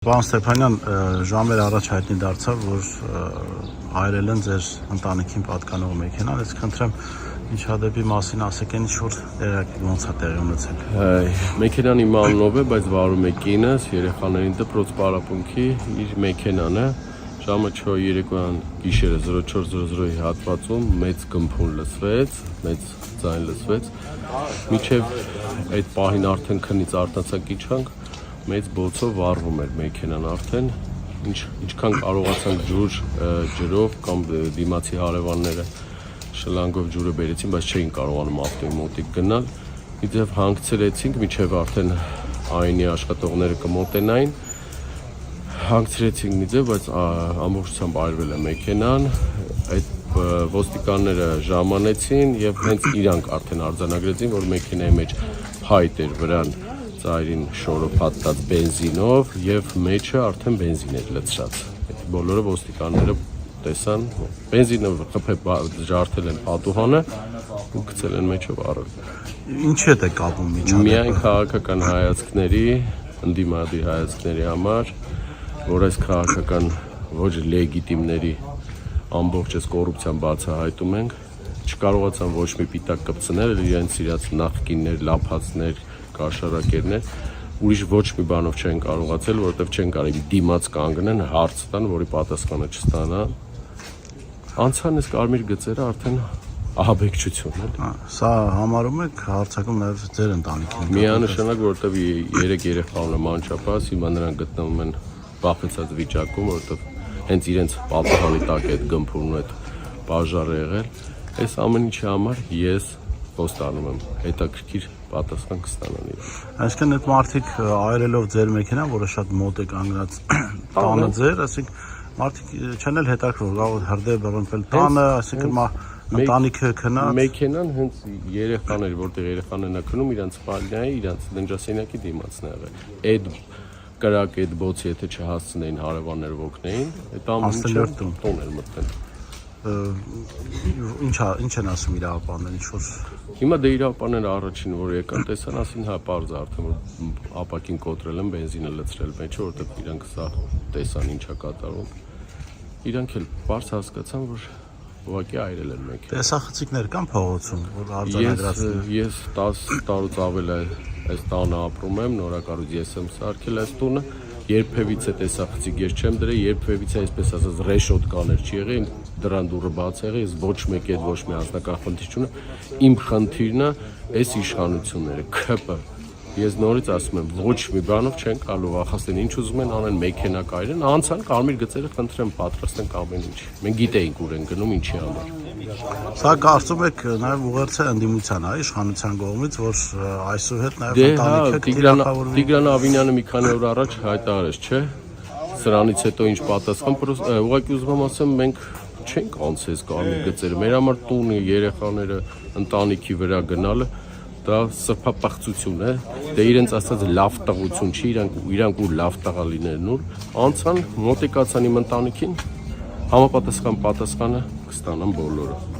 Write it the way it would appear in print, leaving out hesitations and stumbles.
Պարոն Ստեփանյան, ժամեր առաջ հայտնի դարձավ, որ այրել են ձեր ընտանիքին պատկանող մեքենան, ես խնդրեմ ինչ հանդեպի մասին ասեք, ինչ որ տեղյակ ոնց է տեղի ունեցել։ Մեքենան իմ անունով է, բայց վարում է կինս, երեխաներին դպրոց պարապմունքի իր մեքենան է, ժամը 4 երեկոյան գիշերը 04:00-ի հատվածում մեծ գմփուն լսվեց, մեծ ձայն լսվեց, մինչև այդ պահին արդեն քնից արտացակ իջանք, մեծ բոցով վառվում էր մեքենան արդեն, ինչքան կարողացանք ջրով կամ դիմացի հարևանները շլանգով ջուրը բերեցին, բայց չէին կարողանում ավտոյի մոտիկ գնալ, իդեպ հանգցրեցինք, մինչև արդեն ԱԻՆ-ի աշխատողները կմոտենային, հանգցրեցինք միձև, բայց ամբողջությամբ այրվել է մեքենան, այդ ոստիկանները ժամանեցին եւ հենց իրանք արդեն արձանագրեցին, որ մեքենայի մեջ փայտ էր վրան ծայրին շորը փաթաթած բենզինով եւ մեջը արդեն բենզին էր լցրած։ Այդ բոլորը ոստիկանները տեսան, բենզինը ջարդել են պատուհանը ու գցել են մեջով առել։ Ինչի հետ է կապում միջադեպը։ Միայն քաղաքական հայացքների, ընդդիմադիր հայացքների համար, որ այս քաղաքական ոչ լեգիտիմների ամբողջ այս կոռուպցիան բացահայտում ենք, չկարողացան ոչ մի պիտակ կպցնել իրենց իրաց նախկիններ, լափածներ, կաշառակերներ, ուրիշ ոչ մի բանով չեն կարողացել, որովհետև չեն կարելի դիմաց կանգնեն, հարց տան, որի պատասխանը չստանան։ Անցան այս կարմիր գծերը արդեն ահաբեկչություն է։ Սա համարում եք հարցակում նաև ձեր ընտանիքին։ Միանշանակ, որովհետև 3 երեխա ունեմ անչափահաս, հիմա նրանք գտնվում են վախեցած վիճակում, որովհետև հենց իրենց պատահանի տակ է այդ գմփուրն ու այդ բաժարը եղել։ Այս ամեն ինչի համար ես խոստանում եմ, հետաքրքիր պատասխան կստանան իրենք։ Այսինքն այդ մարդիկ այրելով ձեր մեքենան, որը շատ մոտ է կանգնած տանը ձեր, այսինքն մարդիկ չեն էլ հետաքրքրվում, կարող հրդեհ բռնկել տանը, այսինքն ընտանիքը քնած։ Մեքենան հենց երեխաներ, որտեղ երեխաներն են քնում, իրանց սպալնիայի, իրանց դնջասենյակի դիմացն է եղել։ Այդ կրակ այդ բոցը եթե չհասցնեին հարևանները օգնեին, այդ ամեն ինչը տուն էր մտնել։ Ինչ են ասում իրավապահները, ինչ որ Հիմա դե իրավապահները առաջին որ եկան, տեսան, ասին հա պարզ արդեն որ ապակին կոտրել են, բենզինը լցրել մեջը, որովհետև իրանք սա տեսան ինչա կատարում։ Իրանք էլ պարզ հասկացան, որ ուղղակի այրել են մեքենան։ Տեսախցիկներ կան փողոցում, որ արձանագրացին։ Ես 10 տարուց ավել այս տանը ապրում եմ, նորակառույց ես եմ սարքել այս տունը, երբևիցե տեսախցիկ ես չեմ դրել, երբևիցե այսպես ասած ռեշոտկաներ չի եղել, դրան դուռը բաց եղել, ես ոչ մեկի հետ ոչ մի անձնական խնդիր չունեմ, իմ խնդիրն է այս իշխանությունները, ՔՊ։ Ես նորից ասում եմ, ոչ մի բանով չեն կարող վախեցնել, ինչ ուզում են անեն, մեքենա կայրեն, անցան կարմիր գծերը խնդրեմ պատրաստենք ամեն ինչ։ Մենք գիտեինք ուր են գնում, ինչի համար։ Սա կարծում եք նաև ուղերձ է ընդդիմության, իշխանության կողմից, որ այսուհետ նաև ընտանիքը Տիգրան Ավինյանը մի քանի օր առաջ հայտարարեց, չէ՞։ Սրանից հետո ինչ պատասխան, ուղղակի ուզում եմ ասեմ, մենք չենք անցել կարմիր գծերը, մեր համար տունը, երեխաները, ընտանիքի վրա գնալը դա սրբապղծություն է, դե իրենց ասած լավ տղություն չի, իրանք ու լավ տղա լինելն ուր, անցան, մոտիկացան իմ ընտանիքին, համապատասխան պատասխանը կստանան բոլորը։